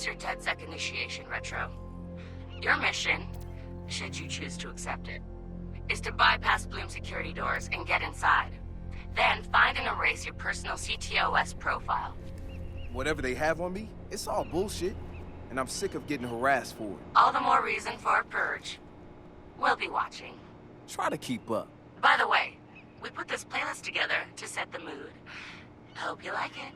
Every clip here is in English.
is your DedSec initiation, Retro. Your mission, should you choose to accept it, is to bypass Bloom security doors and get inside. Then find and erase your personal CTOS profile. Whatever they have on me, it's all bullshit. And I'm sick of getting harassed for it. All the more reason for a purge. We'll be watching. Try to keep up. By the way, we put this playlist together to set the mood. Hope you like it.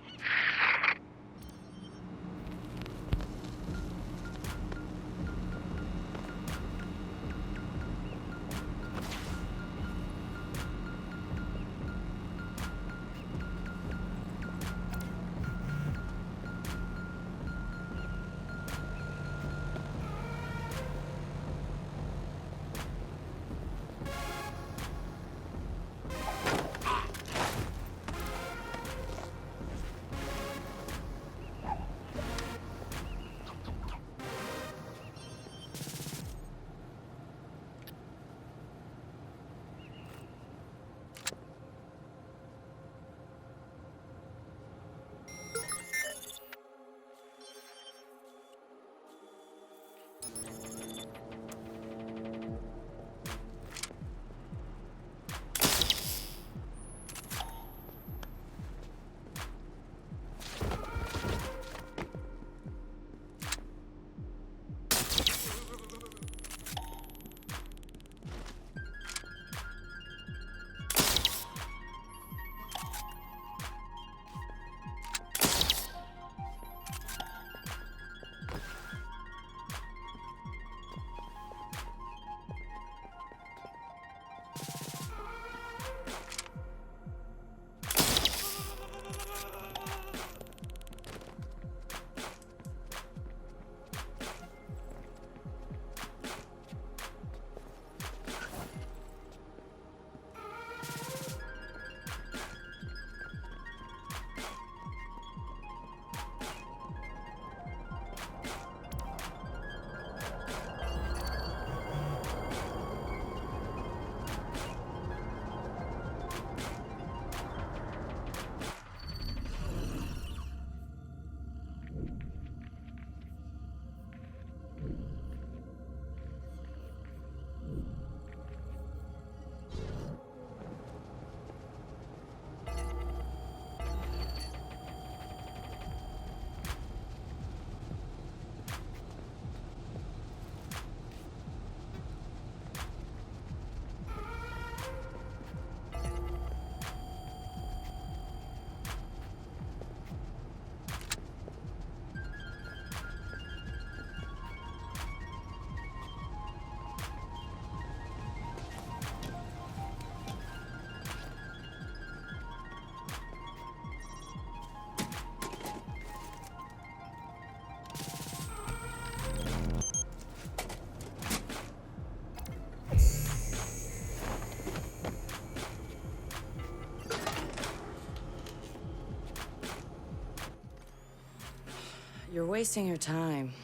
You're wasting your time.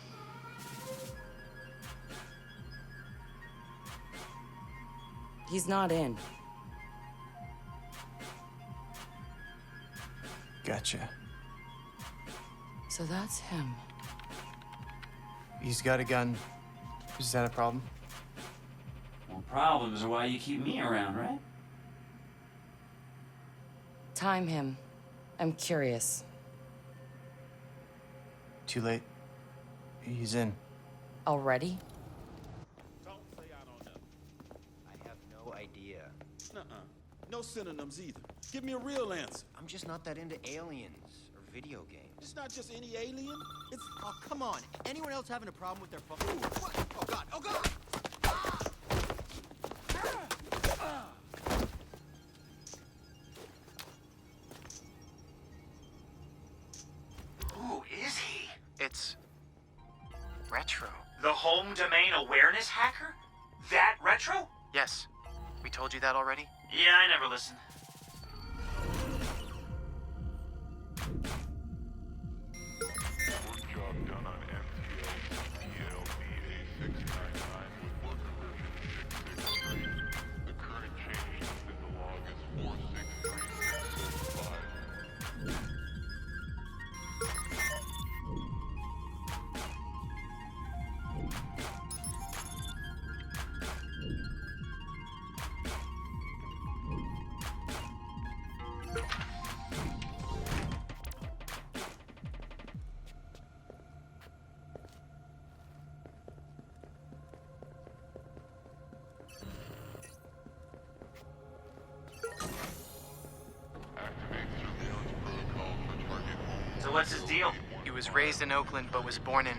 He's not in. Gotcha. So that's him. He's got a gun. Is that a problem? Well, problems are why you keep me around, right? Time him. I'm curious. Too late. He's in. Already? Don't say I don't know. I have no idea. Nuh-uh. No synonyms either. Give me a real answer. I'm just not that into aliens or video games. It's not just any alien. It's... Oh, come on. Anyone else having a problem with their phone? Ooh, what? Oh, God. Oh, God! Who is he? It's... Retro. The home domain awareness hacker? That Retro? Yes. We told you that already? Yeah, I never listened. Work job done on MTL DLBA699 with work version 663. The current change in the log is 463665. Activate surveillance protocol for target home. So what's his deal? He was raised in Oakland but was born in...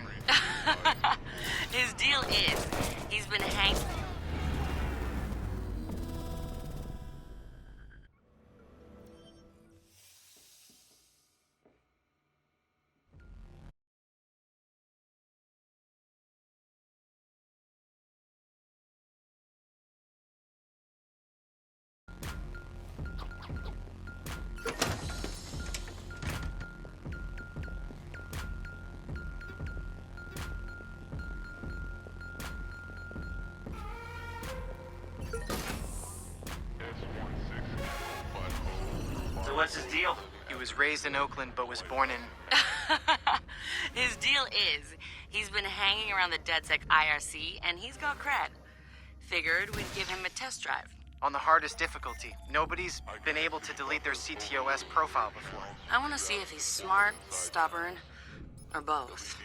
His deal is, he's been hanging. So what's his deal? He was raised in Oakland but was born in... His deal is, he's been hanging around the DedSec IRC, and he's got cred. Figured we'd give him a test drive. On the hardest difficulty. Nobody's been able to delete their CTOS profile before. I want to see if he's smart, stubborn, or both.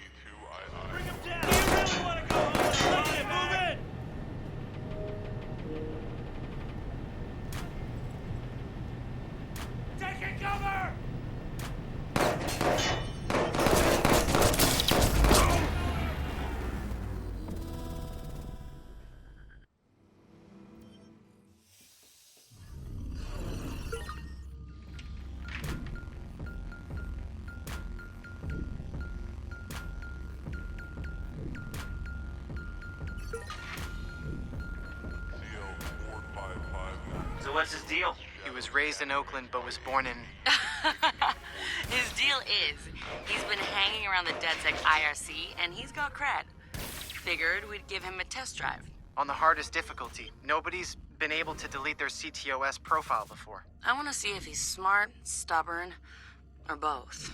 Bring him down! Do you really want to go home? Move it! Taking cover! So what's his deal? He was raised in Oakland but was born in... His deal is, he's been hanging around the DedSec IRC, and he's got cred. Figured we'd give him a test drive. On the hardest difficulty. Nobody's been able to delete their CTOS profile before. I want to see if he's smart, stubborn, or both.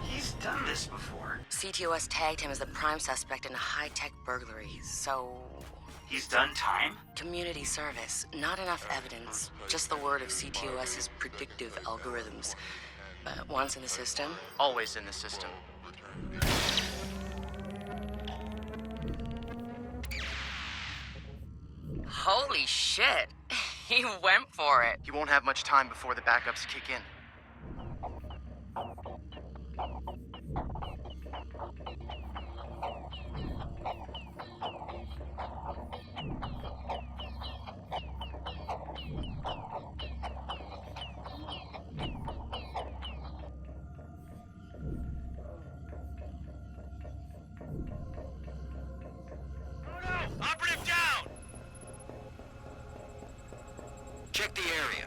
He's done this before. CTOS tagged him as the prime suspect in a high-tech burglary, so... He's done time? Community service. Not enough evidence. Just the word of CTOS's predictive algorithms. But once in the system... Always in the system. Holy shit! He went for it. He won't have much time before the backups kick in. Operative down! Check the area.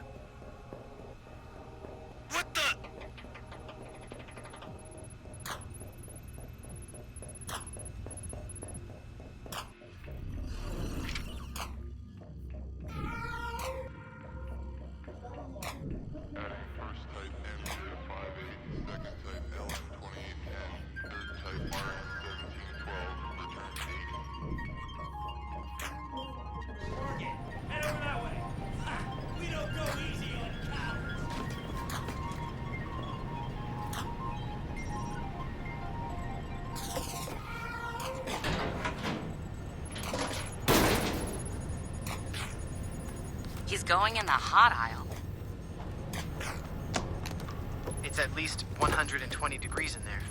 He's going in the hot aisle. It's at least 120 degrees in there.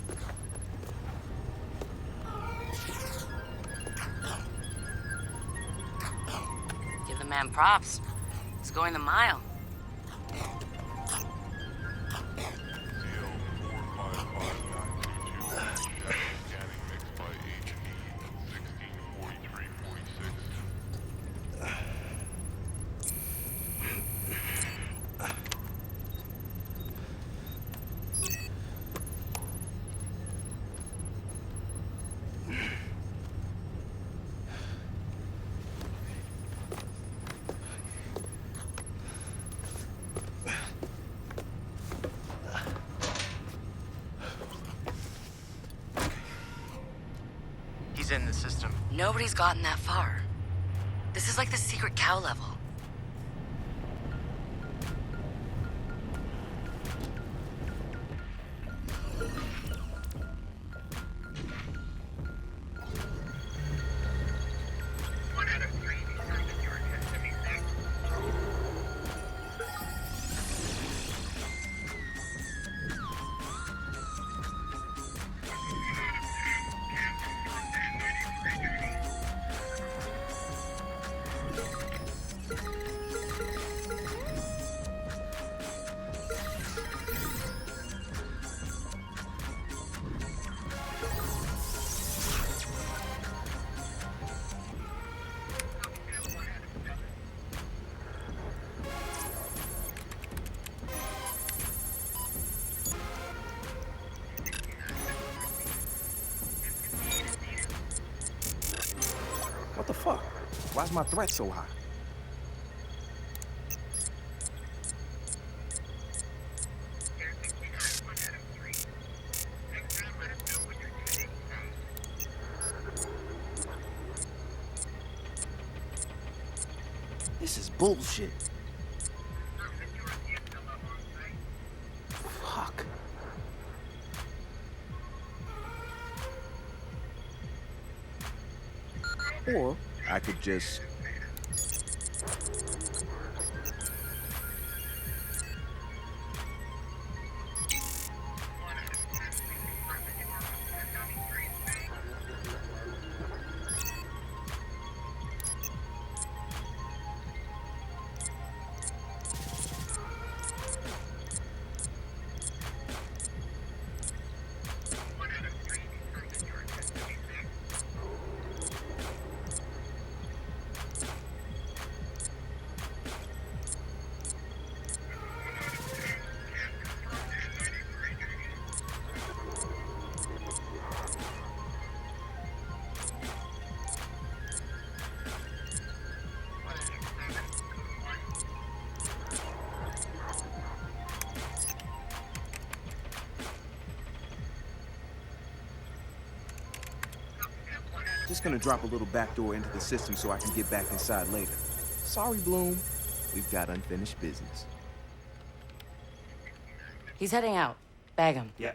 Give the man props. He's going the mile. Scanning mixed by H&E 164346. He's in the system. Nobody's gotten that far. This is like the secret cow level. What the fuck? Why's my threat so high? This is bullshit. Fuck. Or I could just... Just gonna drop a little backdoor into the system so I can get back inside later. Sorry, Bloom. We've got unfinished business. He's heading out. Bag him. Yeah.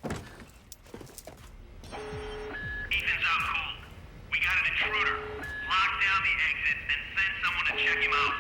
Ethan's out cold. We got an intruder. Lock down the exits and send someone to check him out.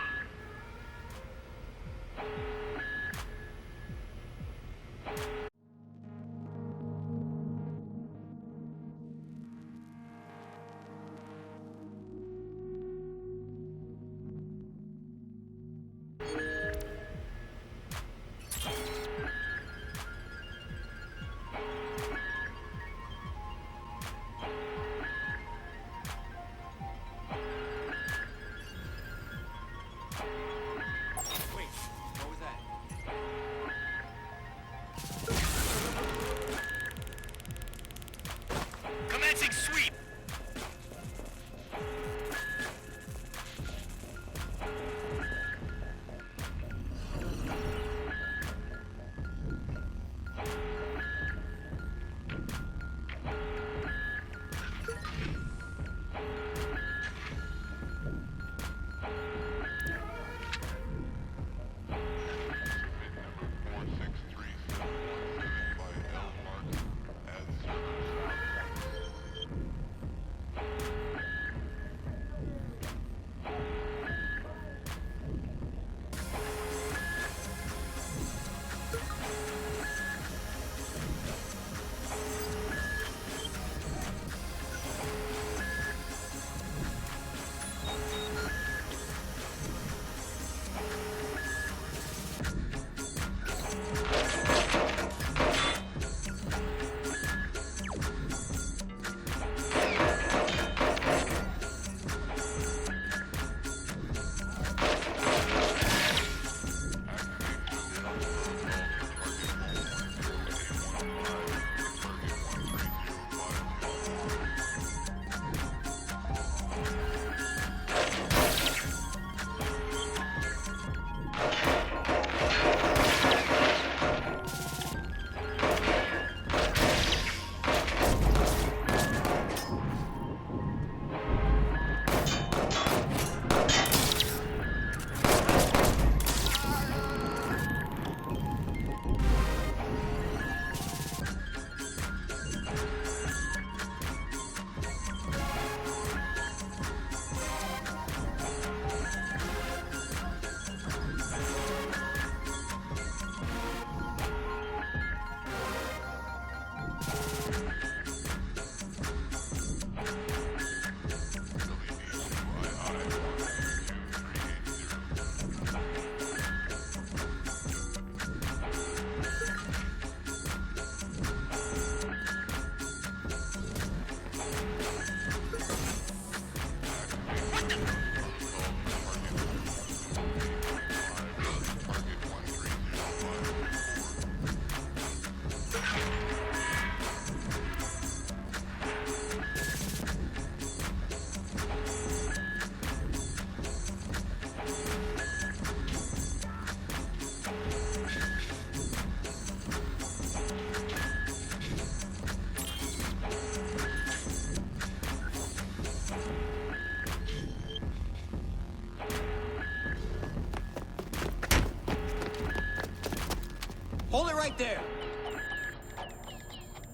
Hold it right there.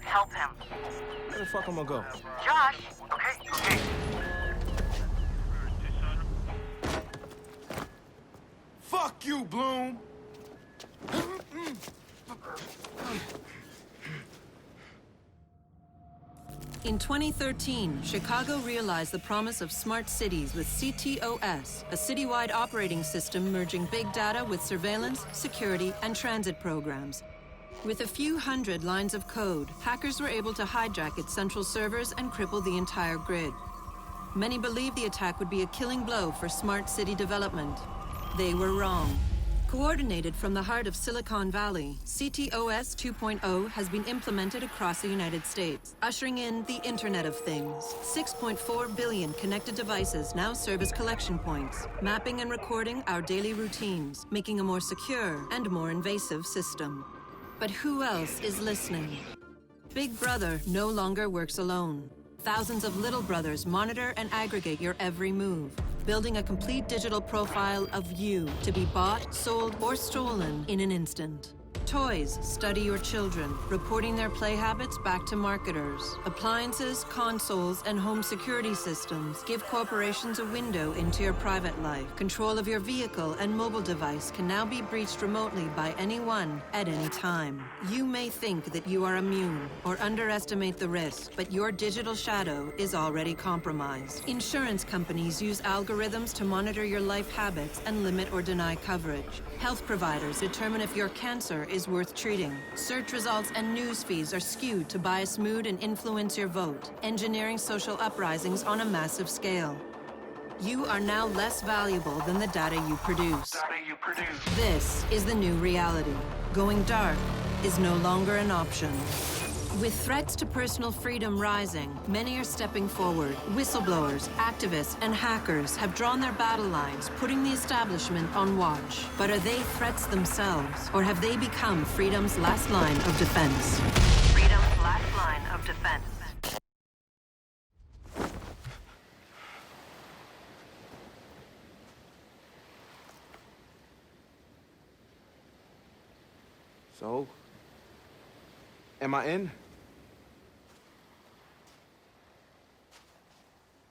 Help him. Where the fuck am I go? Josh! Okay. Fuck you, Bloom! In 2013, Chicago realized the promise of smart cities with CTOS, a citywide operating system merging big data with surveillance, security, and transit programs. With a few hundred lines of code, hackers were able to hijack its central servers and cripple the entire grid. Many believed the attack would be a killing blow for smart city development. They were wrong. Coordinated from the heart of Silicon Valley, CTOS 2.0 has been implemented across the United States, ushering in the Internet of Things. 6.4 billion connected devices now serve as collection points, mapping and recording our daily routines, making a more secure and more invasive system. But who else is listening? Big Brother no longer works alone. Thousands of little brothers monitor and aggregate your every move, building a complete digital profile of you to be bought, sold, or stolen in an instant. Toys study your children, reporting their play habits back to marketers. Appliances, consoles, and home security systems give corporations a window into your private life. Control of your vehicle and mobile device can now be breached remotely by anyone at any time. You may think that you are immune or underestimate the risk, but your digital shadow is already compromised. Insurance companies use algorithms to monitor your life habits and limit or deny coverage. Health providers determine if your cancer is worth treating. Search results and news feeds are skewed to bias mood and influence your vote, engineering social uprisings on a massive scale. You are now less valuable than the data you produce. This is the new reality. Going dark is no longer an option. With threats to personal freedom rising, many are stepping forward. Whistleblowers, activists, and hackers have drawn their battle lines, putting the establishment on watch. But are they threats themselves, or have they become freedom's last line of defense? Freedom's last line of defense. So, am I in?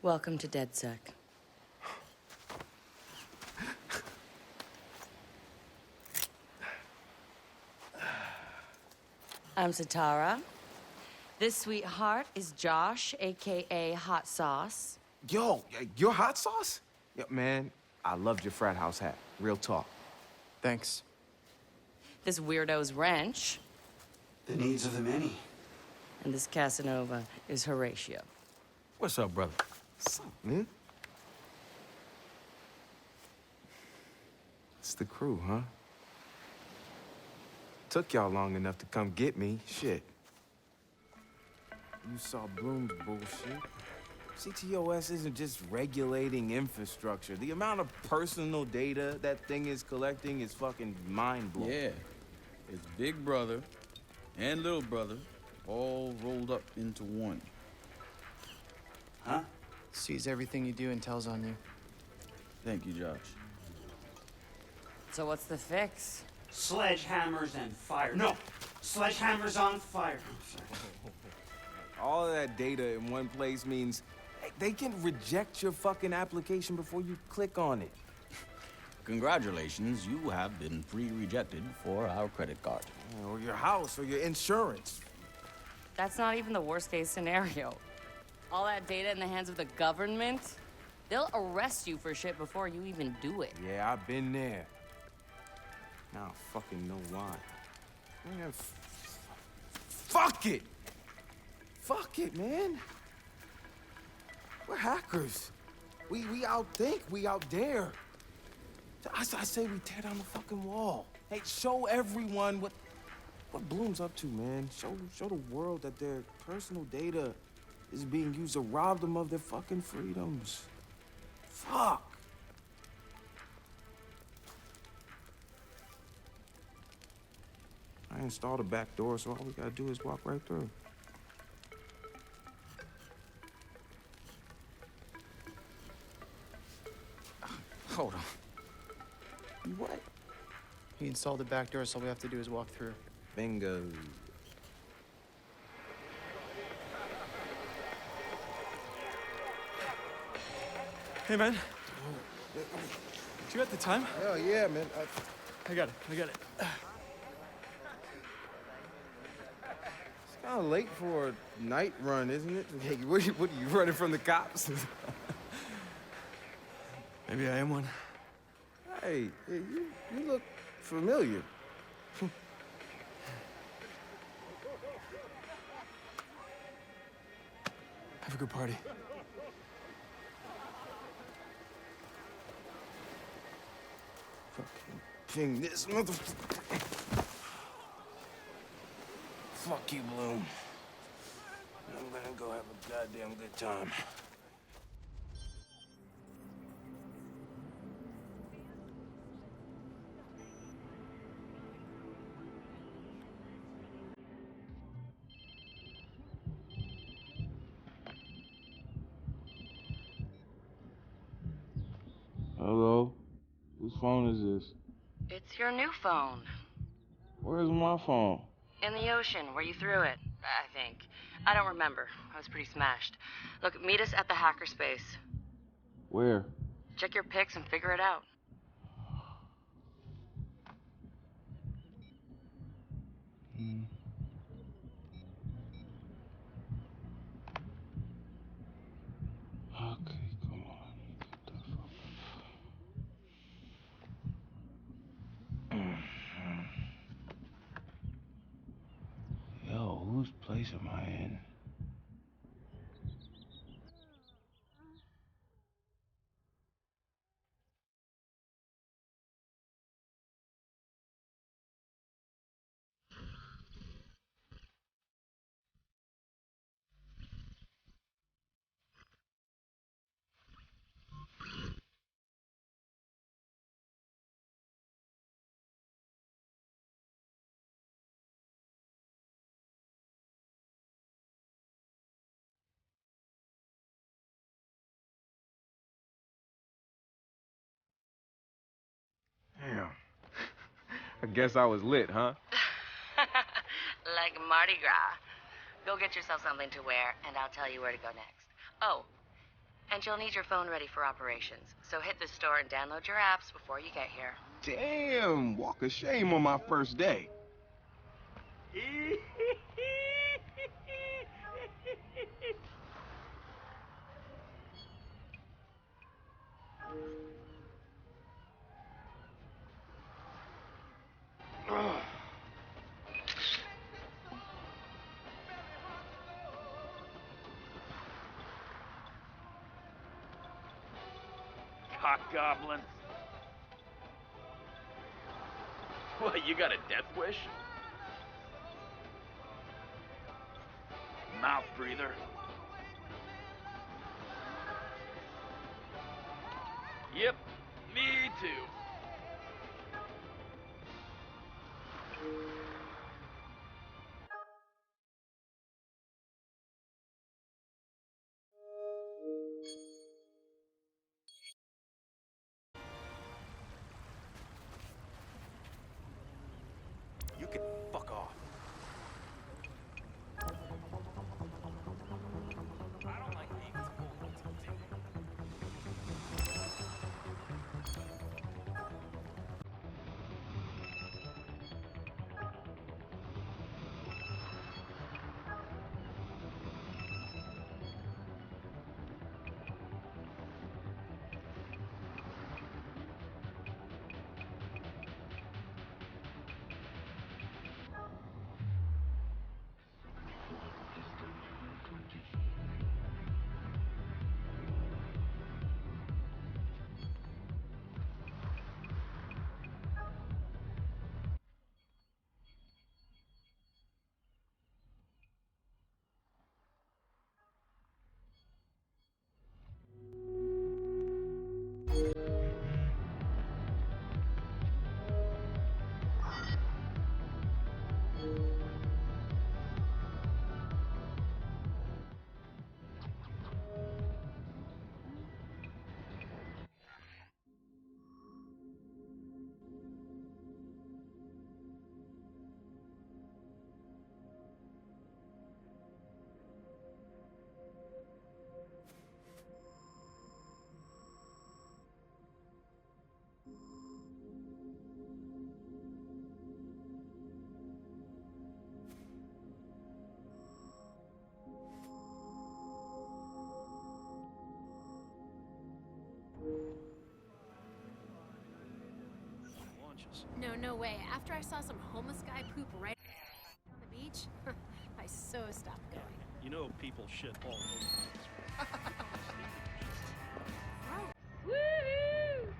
Welcome to DedSec. I'm Satara. This sweetheart is Josh, aka Hot Sauce. Yo, your hot sauce? Yo, man, I loved your frat house hat. Real talk. Thanks. This weirdo's Wrench. The needs of the many. And this Casanova is Horatio. What's up, brother? What's up, man? It's the crew, huh? Took y'all long enough to come get me. Shit. You saw Bloom's bullshit. CTOS isn't just regulating infrastructure. The amount of personal data that thing is collecting is fucking mind-blowing. Yeah. It's Big Brother and Little Brother all rolled up into one. Huh? Sees everything you do and tells on you. Thank you, Josh. So what's the fix? Sledgehammers and fire. No! Sledgehammers on fire. I'm sorry. All of that data in one place means they can reject your fucking application before you click on it. Congratulations, you have been pre-rejected for our credit card. Or your house, or your insurance. That's not even the worst case scenario. All that data in the hands of the government, they'll arrest you for shit before you even do it. Yeah, I've been there. Now I fucking know why. Man, fuck it! Fuck it, man. We're hackers. We outthink, we out dare. I say we tear down the fucking wall. Hey, show everyone what Bloom's up to, man. Show the world that their personal data is being used to rob them of their fucking freedoms. Fuck. I installed a back door, so all we gotta do is walk right through. Hold on. You what? He installed the back door, so all we have to do is walk through. Bingo. Hey, man. You got the time? Hell yeah, man. I got it. It's kind of late for a night run, isn't it? Hey, what are you running from the cops? Maybe I am one. Hey, you look familiar. Have a good party. Fucking ping this motherfucker. Fuck you, Bloom. I'm gonna go have a goddamn good time. Hello? Whose phone is this? It's your new phone. Where's my phone? In the ocean, where you threw it, I think. I don't remember. I was pretty smashed. Look, meet us at the hackerspace. Where? Check your pics and figure it out. Okay, come on. Get the fuck. Yo, whose place am I in? Damn. I guess I was lit, huh? Like Mardi Gras. Go get yourself something to wear, and I'll tell you where to go next. Oh, and you'll need your phone ready for operations. So hit the store and download your apps before you get here. Damn, walk of shame on my first day. Cock goblin. What, you got a death wish? Mouth breather. Yep, me too. You can fuck off. I don't like being told what to do. way, after I saw some homeless guy poop right on the beach, I so stopped going. You know people shit all over. Woohoo!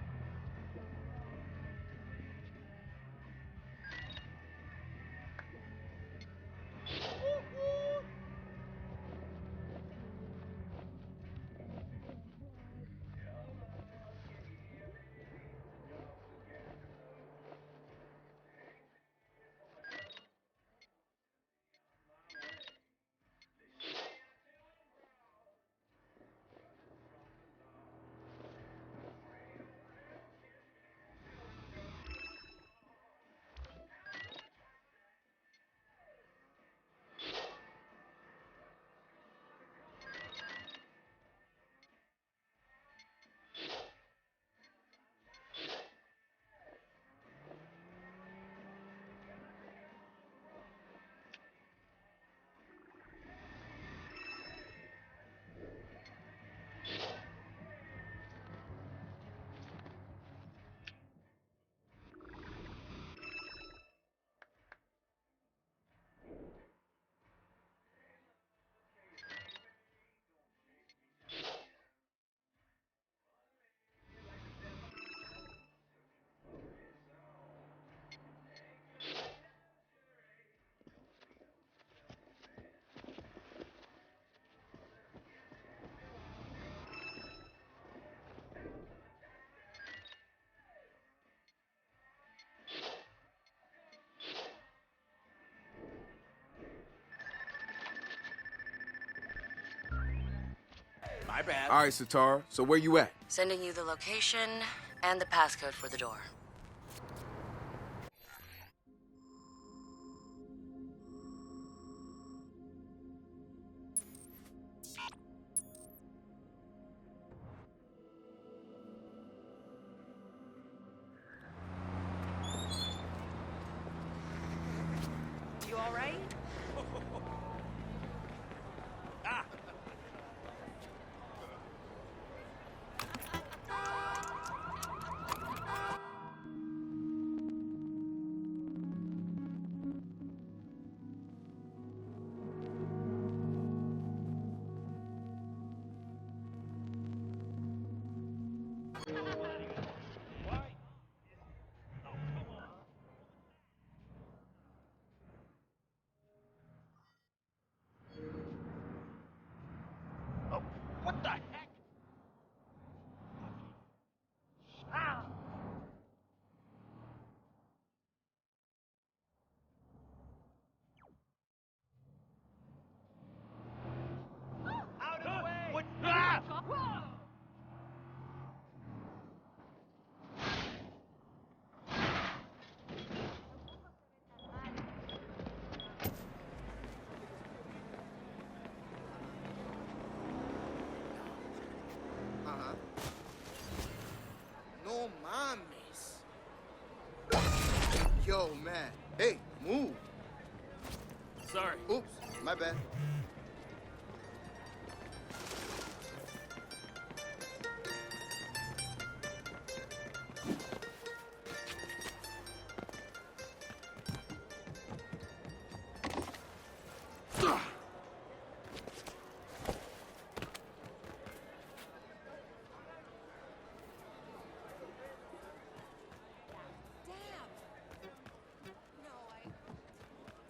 My bad. All right, Satara. So where you at? Sending you the location and the passcode for the door. You all right? What the heck? Ah! Out of the way! What? Ah! No mames. Yo, man. Hey, move. Sorry. Oops, my bad.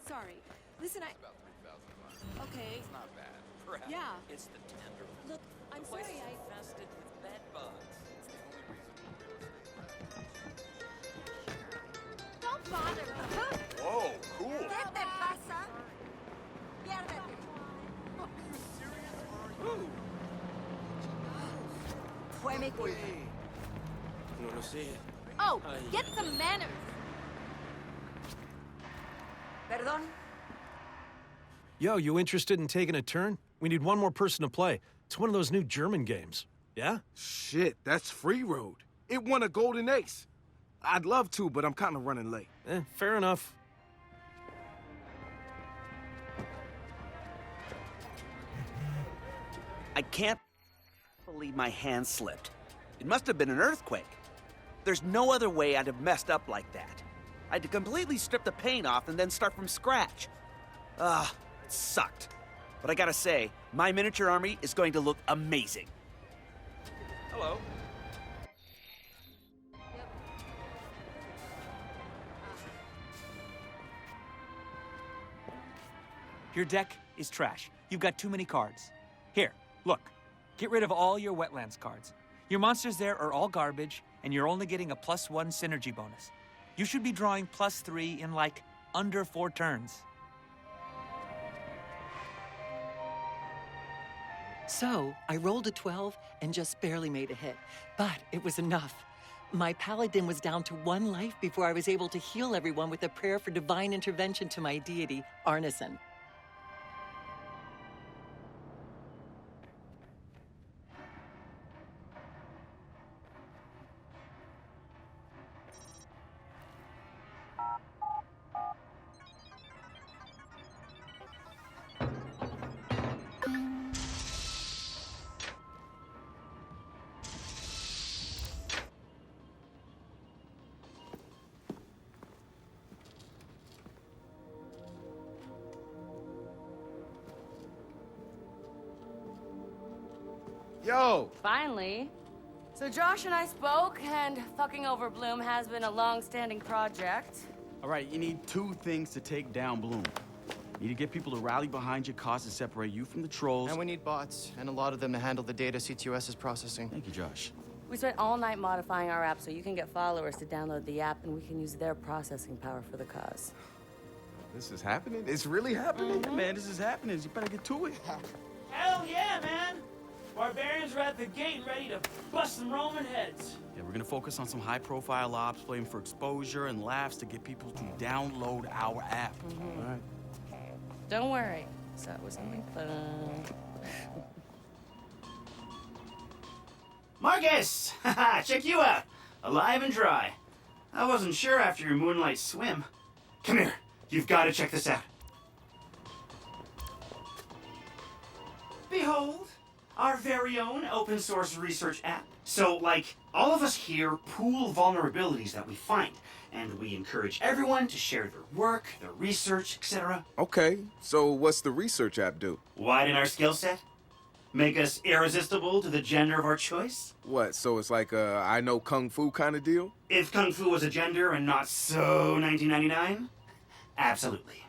Sorry. Listen, About 3,000 miles. Okay. It's not bad. Crap. Yeah. It's the tender. Look, I'm The place sorry, is infested with bed bugs. It's the only reason Don't bother me. Whoa, cool. ¿Qué te pasa? Piérdete. Fue mi culpa. No lo sé. Oh, get some manners. Perdón? Yo, you interested in taking a turn? We need one more person to play. It's one of those new German games. Yeah? Shit, that's Free Road. It won a golden ace. I'd love to, but I'm kind of running late. Fair enough. I can't believe my hand slipped. It must have been an earthquake. There's no other way I'd have messed up like that. I had to completely strip the paint off and then start from scratch. It sucked. But I gotta say, my miniature army is going to look amazing. Hello. Your deck is trash. You've got too many cards. Here, look. Get rid of all your wetlands cards. Your monsters there are all garbage, and you're only getting a +1 synergy bonus. You should be drawing +3 in, like, under 4 turns. So, I rolled a 12 and just barely made a hit. But it was enough. My paladin was down to 1 life before I was able to heal everyone with a prayer for divine intervention to my deity, Arneson. Yo! Finally. So Josh and I spoke, and fucking over Bloom has been a long-standing project. All right, you need 2 things to take down Bloom. You need to get people to rally behind your cause and separate you from the trolls. And we need bots, and a lot of them to handle the data CTOS is processing. Thank you, Josh. We spent all night modifying our app so you can get followers to download the app, and we can use their processing power for the cause. This is happening? It's really happening? Yeah, man, this is happening. You better get to it. Hell yeah, man! Barbarians are at the gate ready to bust some Roman heads. Yeah, we're gonna focus on some high-profile ops, playing for exposure and laughs to get people to download our app. All right. Don't worry. So it was something fun. Marcus! Haha, check you out. Alive and dry. I wasn't sure after your moonlight swim. Come here. You've got to check this out. Behold, our very own open source research app. So, like, all of us here pool vulnerabilities that we find, and we encourage everyone to share their work, their research, etc. Okay, so what's the research app do? Widen our skill set? Make us irresistible to the gender of our choice? What, so it's like a I know Kung Fu kind of deal? If Kung Fu was a gender and not so 1999? Absolutely.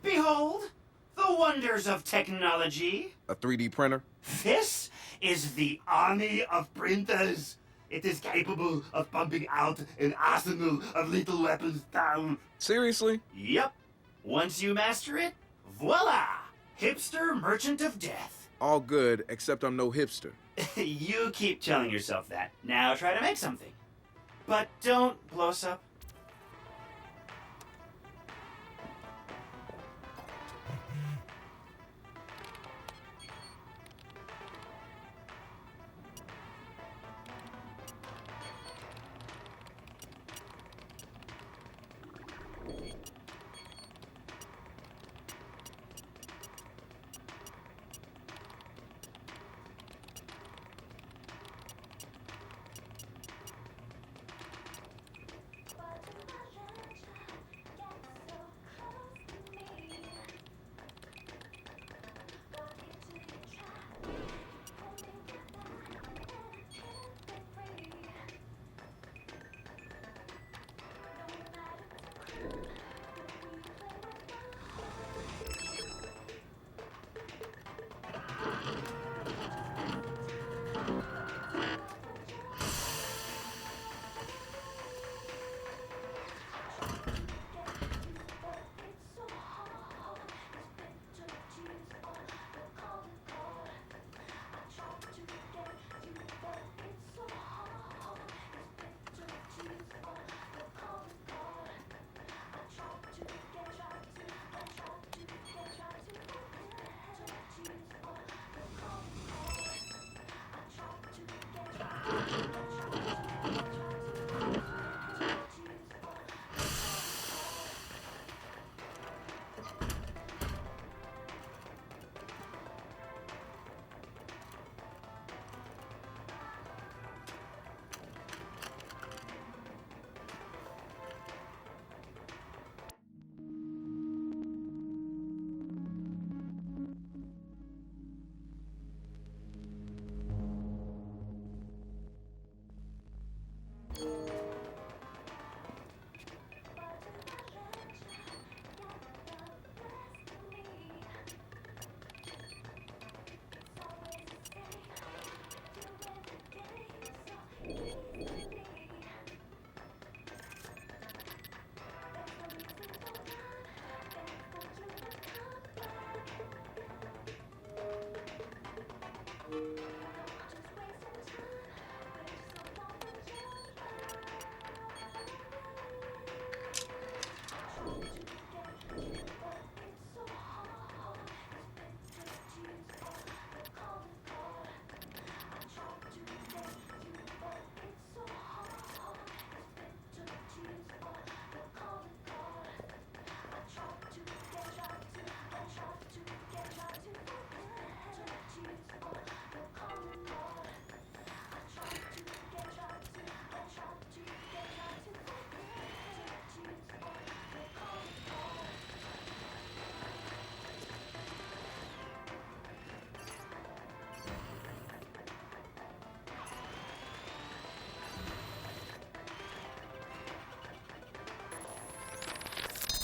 Behold, the wonders of technology. A 3D printer? This is the army of printers. It is capable of pumping out an arsenal of lethal weapons down. Seriously? Yep. Once you master it, voila! Hipster merchant of death. All good, except I'm no hipster. You keep telling yourself that. Now try to make something. But don't blow us up.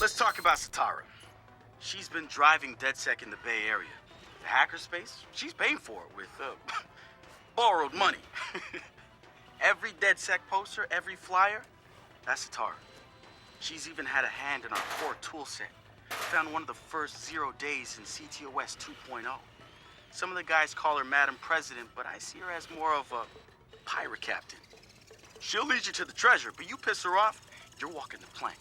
Let's talk about Satara. She's been driving DedSec in the Bay Area. The hackerspace, she's paying for it with borrowed money. Every DedSec poster, every flyer, that's Satara. She's even had a hand in our core tool set. Found one of the first 0 days in CTOS 2.0. Some of the guys call her Madam President, but I see her as more of a pirate captain. She'll lead you to the treasure, but you piss her off, you're walking the plank.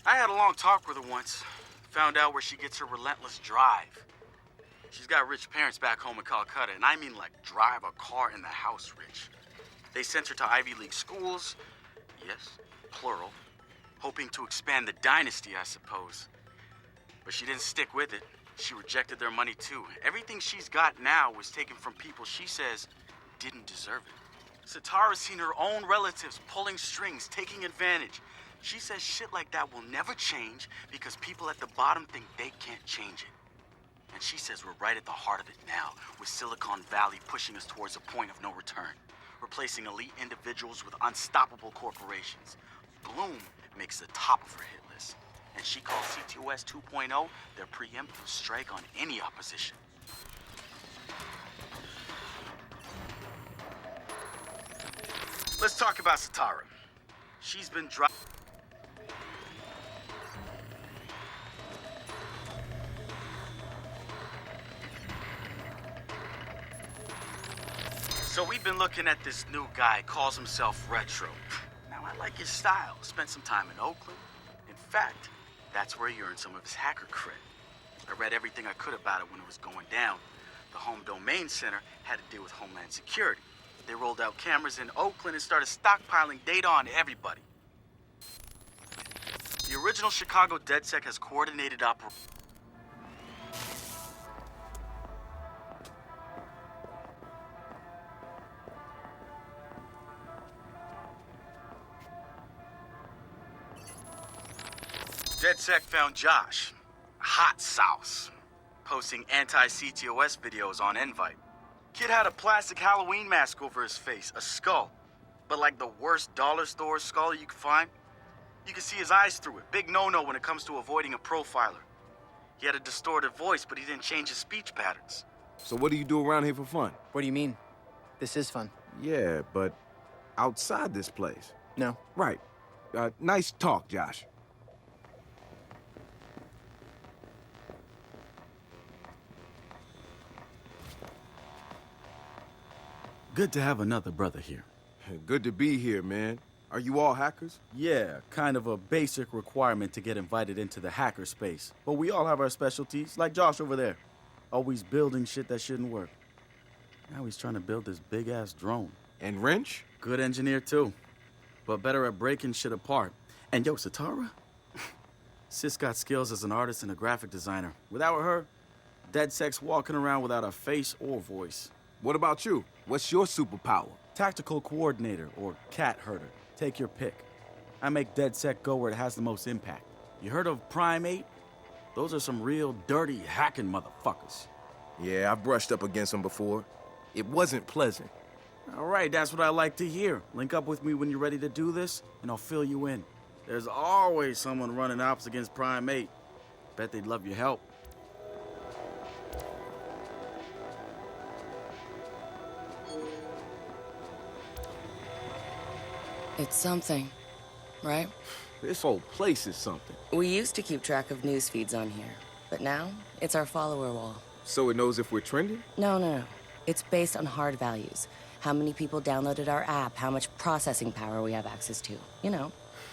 I had a long talk with her once. Found out where she gets her relentless drive. She's got rich parents back home in Calcutta, and I mean like drive a car in the house rich. They sent her to Ivy League schools, yes, plural, hoping to expand the dynasty, I suppose. But she didn't stick with it. She rejected their money too. Everything she's got now was taken from people she says didn't deserve it. Satara's seen her own relatives pulling strings, taking advantage. She says shit like that will never change because people at the bottom think they can't change it. And she says we're right at the heart of it now, with Silicon Valley pushing us towards a point of no return, replacing elite individuals with unstoppable corporations. Bloom makes the top of her hit list, and she calls CTOS 2.0 their preemptive strike on any opposition. Let's talk about Satara. She's been driving. So we've been looking at this new guy, calls himself Retro. Now I like his style. Spent some time in Oakland. In fact, that's where he earned some of his hacker cred. I read everything I could about it when it was going down. The Home Domain Center had to deal with Homeland Security. They rolled out cameras in Oakland and started stockpiling data on everybody. The original Chicago DedSec has coordinated operations. DedSec found Josh, hot sauce, posting anti-CTOS videos on Invite. Kid had a plastic Halloween mask over his face, a skull, but like the worst dollar store skull you could find. You could see his eyes through it. Big no-no when it comes to avoiding a profiler. He had a distorted voice, but he didn't change his speech patterns. So what do you do around here for fun? What do you mean? This is fun. Yeah, but outside this place. No. Right. Nice talk, Josh. Good to have another brother here. Good to be here, man. Are you all hackers? Yeah, kind of a basic requirement to get invited into the hacker space. But we all have our specialties, like Josh over there. Always building shit that shouldn't work. Now he's trying to build this big-ass drone. And Wrench? Good engineer, too. But better at breaking shit apart. And yo, Satara? Sis got skills as an artist and a graphic designer. Without her, DedSec's walking around without a face or voice. What about you? What's your superpower? Tactical coordinator or cat herder. Take your pick. I make DedSec go where it has the most impact. You heard of Prime 8? Those are some real dirty hacking motherfuckers. Yeah, I've brushed up against them before. It wasn't pleasant. All right, that's what I like to hear. Link up with me when you're ready to do this, and I'll fill you in. There's always someone running ops against Prime 8. Bet they'd love your help. It's something, right? This whole place is something. We used to keep track of news feeds on here, but now it's our follower wall. So it knows if we're trending? No. It's based on hard values. How many people downloaded our app, how much processing power we have access to, you know.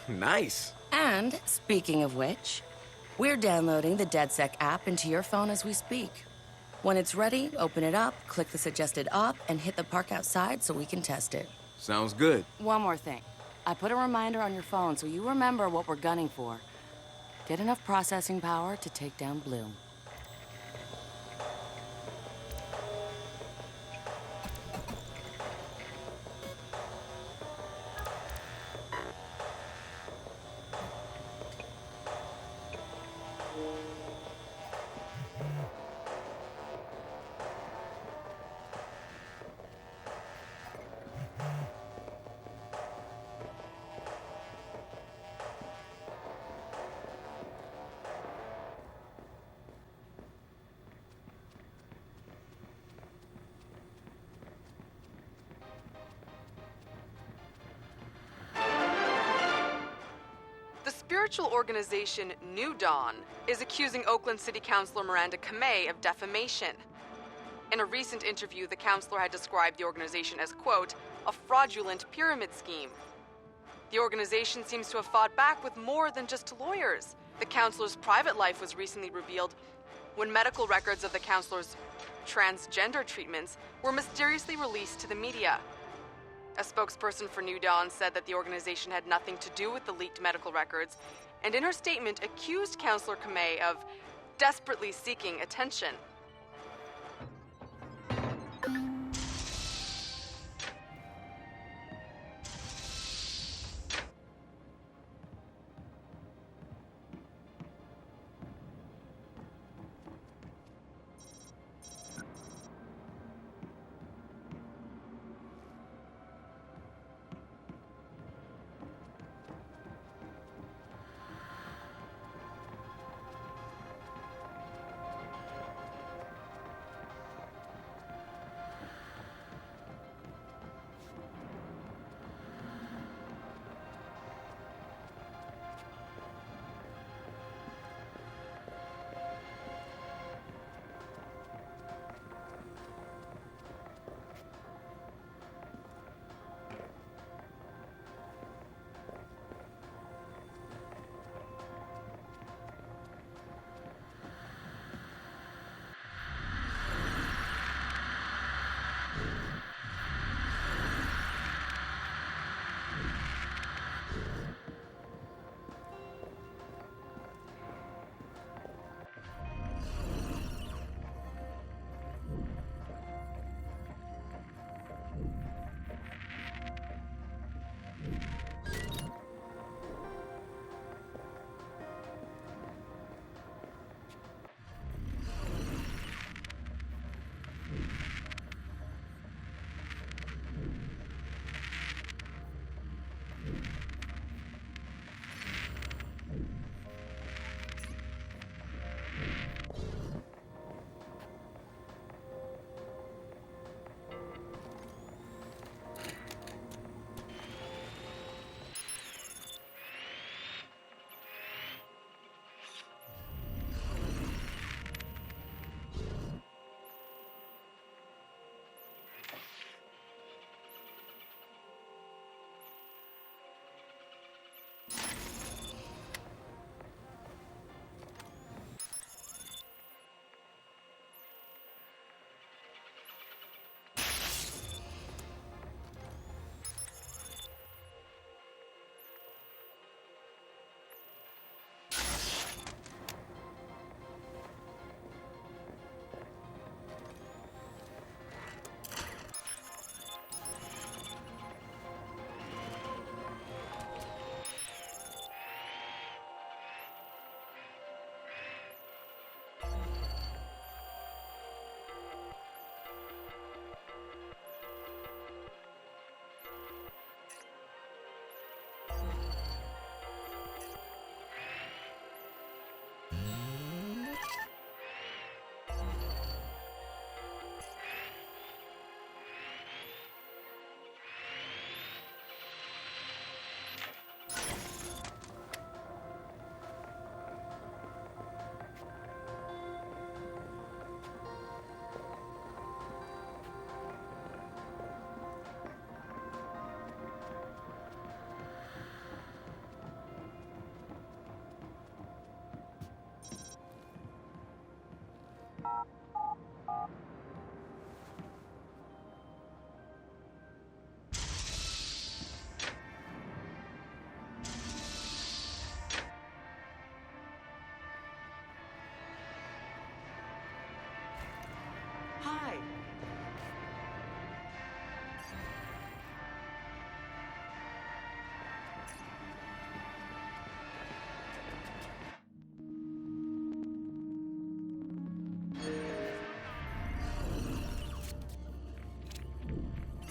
Nice. And, speaking of which, we're downloading the DedSec app into your phone as we speak. When it's ready, open it up, click the suggested op, and hit the park outside so we can test it. Sounds good. One more thing. I put a reminder on your phone so you remember what we're gunning for. Get enough processing power to take down Bloom. The spiritual organization New Dawn is accusing Oakland City Councilor Miranda Kamei of defamation. In a recent interview, the councilor had described the organization as, quote, a fraudulent pyramid scheme. The organization seems to have fought back with more than just lawyers. The councilor's private life was recently revealed when medical records of the councilor's transgender treatments were mysteriously released to the media. A spokesperson for New Dawn said that the organization had nothing to do with the leaked medical records, and in her statement accused Councilor Kamei of desperately seeking attention.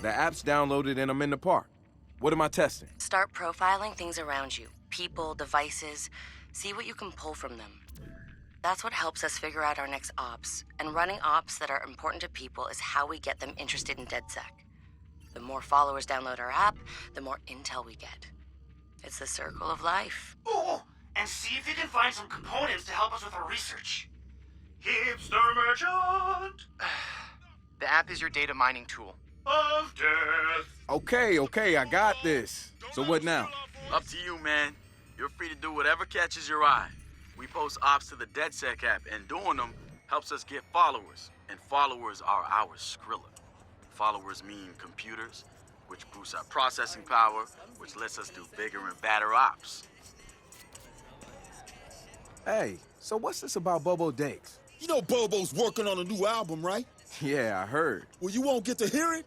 The app's downloaded and I'm in the park. What am I testing? Start profiling things around you. People, devices. See what you can pull from them. That's what helps us figure out our next ops. And running ops that are important to people is how we get them interested in DedSec. The more followers download our app, the more intel we get. It's the circle of life. Oh, and see if you can find some components to help us with our research. Hipster merchant The app is your data mining tool. of death. Okay, I got this. So what now? Up to you, man. You're free to do whatever catches your eye. We post ops to the DedSec app, and doing them helps us get followers. And followers are our Skrilla. Followers mean computers, which boosts our processing power, which lets us do bigger and badder ops. Hey, so what's this about Bobo Dakes? You know Bobo's working on a new album, right? Yeah, I heard. Well, you won't get to hear it?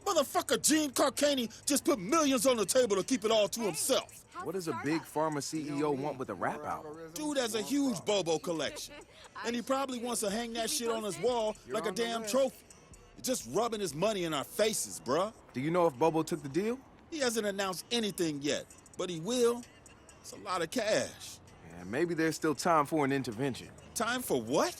Motherfucker Gene Carcani just put millions on the table to keep it all to himself. What does a big pharma CEO want with a rap album? Dude has a huge Bobo collection. And he probably wants to hang that shit on his wall like a damn trophy. Just rubbing his money in our faces, bruh. Do you know if Bobo took the deal? He hasn't announced anything yet, but he will. It's a lot of cash. Yeah, maybe there's still time for an intervention. Time for what?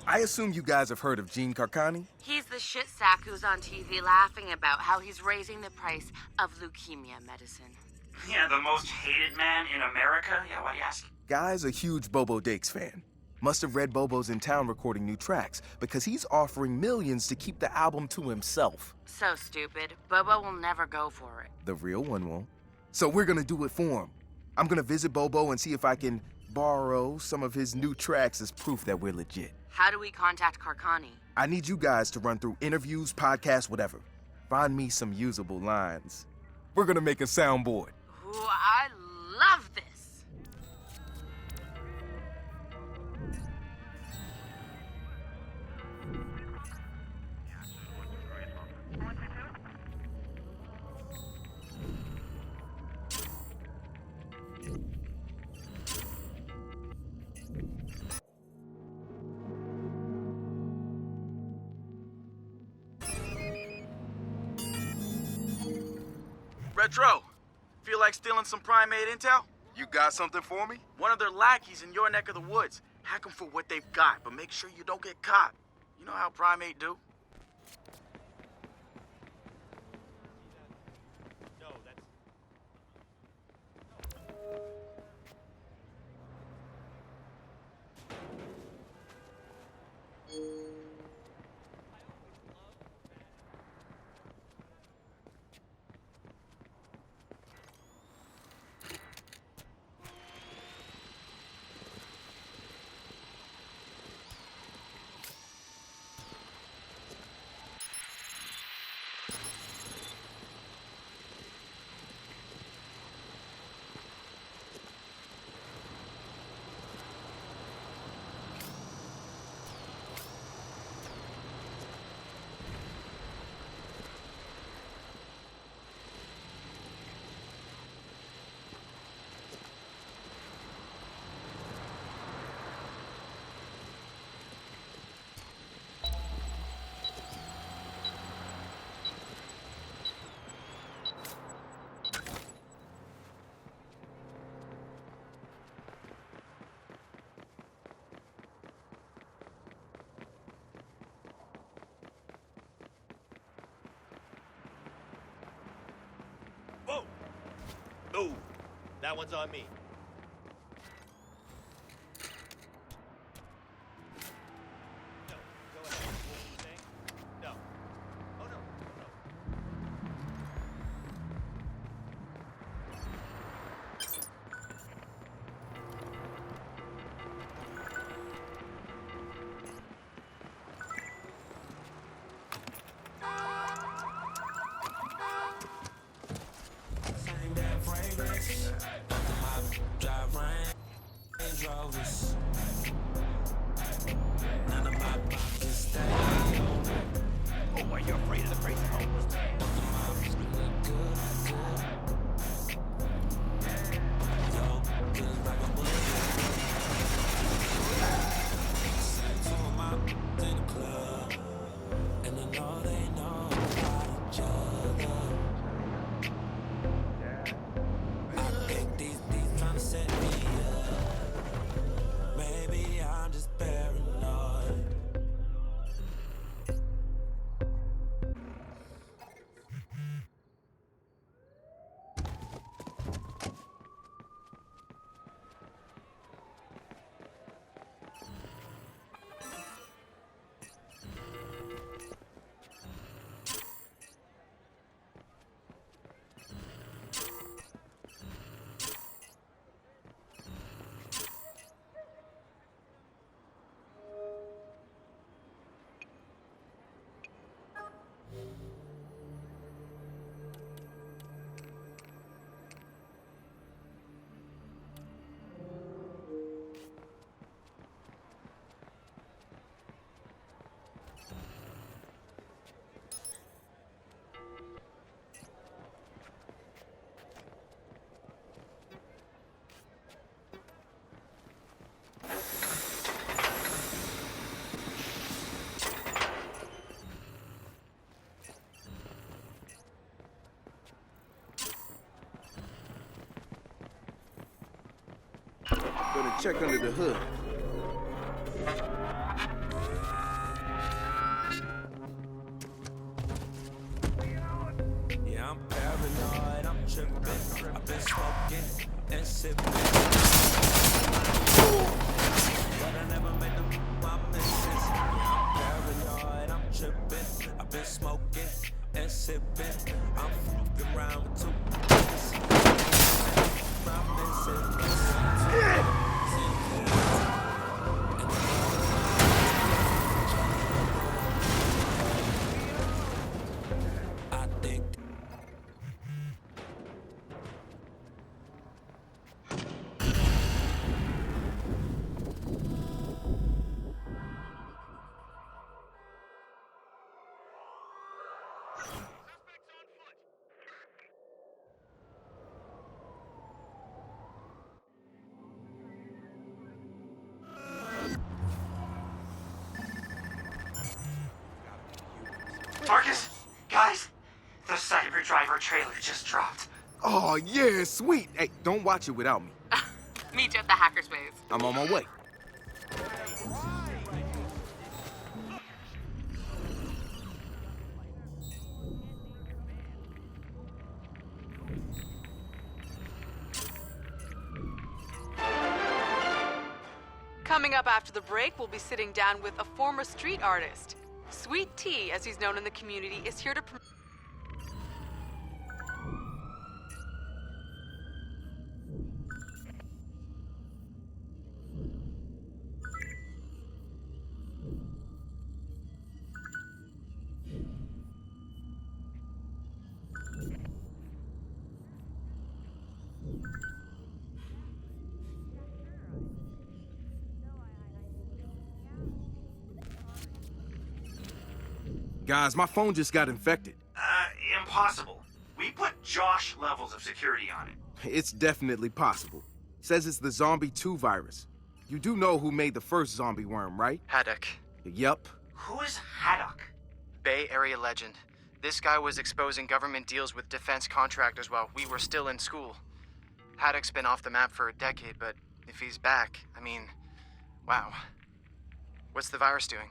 I assume you guys have heard of Gene Carcani? He's the shit sack who's on TV laughing about how he's raising the price of leukemia medicine. Yeah, the most hated man in America? Yeah, why do you ask? Guy's a huge Bobo Dakes fan. Must have read Bobo's in town recording new tracks because he's offering millions to keep the album to himself. So stupid. Bobo will never go for it. The real one won't. So we're gonna do it for him. I'm gonna visit Bobo and see if I can borrow some of his new tracks as proof that we're legit. How do we contact Carcani? I need you guys to run through interviews, podcasts, whatever. Find me some usable lines. We're gonna make a soundboard. Ooh, I love this. Retro, feel like stealing some primate intel? You got something for me? One of their lackeys in your neck of the woods. Hack them for what they've got, but make sure you don't get caught. You know how primate do? Whoa! No, that one's on me. No, go ahead. What were you saying? No. Oh, no. to check under the hood. Yeah, I'm paranoid, I'm tripping. I've been smoking and sipping. But I never made my misses. Yeah, I'm paranoid, I'm tripping. I've been smoking and sipping. I'm fucking around with two. I think. Marcus, guys, the Cyber Driver trailer just dropped. Oh, yeah, sweet. Hey, don't watch it without me. Meet you at the hackerspace. I'm on my way. Coming up after the break, we'll be sitting down with a former street artist. Sweet Tea, as he's known in the community, is here to promote. Guys, my phone just got infected. Impossible. We put Josh levels of security on it. It's definitely possible. Says it's the Zombie 2 virus. You do know who made the first zombie worm, right? Haddock. Yep. Who is Haddock? Bay Area legend. This guy was exposing government deals with defense contractors while we were still in school. Haddock's been off the map for a decade, but if he's back, I mean, wow. What's the virus doing?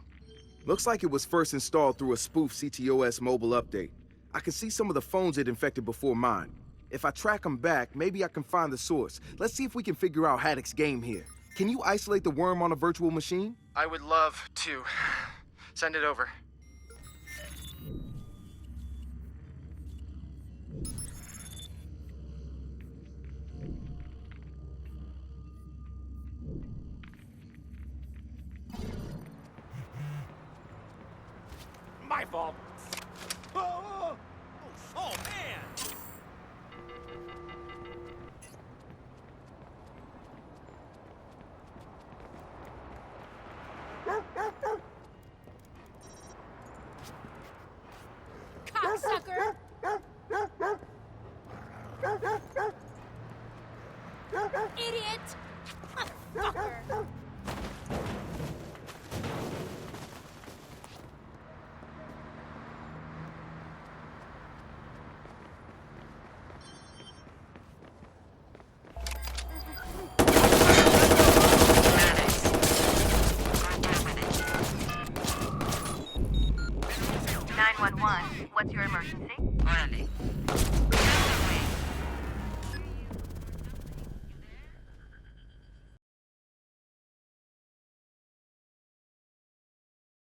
Looks like it was first installed through a spoof CTOS mobile update. I can see some of the phones it infected before mine. If I track them back, maybe I can find the source. Let's see if we can figure out Haddock's game here. Can you isolate the worm on a virtual machine? I would love to. Send it over. My fault. Oh, man! Cocksucker! Idiot! Fucker! 911, what's your emergency? Randy.